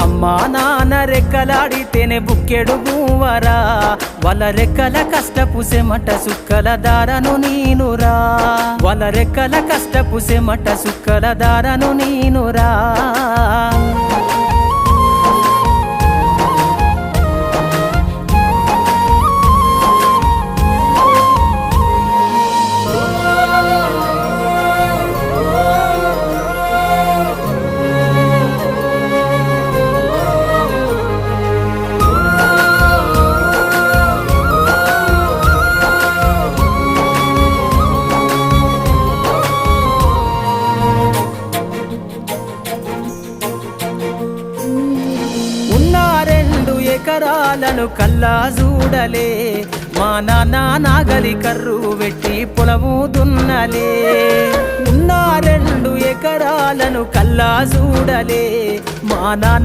అమ్మా నాన్న రెక్కలాడితేనే బుక్కెడు గువ్వరా వాళ్ళ రెక్కల కష్టపు సెమట సుక్కల దారను నీనురా వాళ్ళ రెక్కల కష్టపు సెమట సుక్కల దారను నీనురా ఎకరాలను కల్లా చూడలే మా నాన్న నాగలి కర్రు వెట్టి పొలము దున్నలే ఉన్న 2 ఎకరాలను కల్లా చూడలే మా నాన్న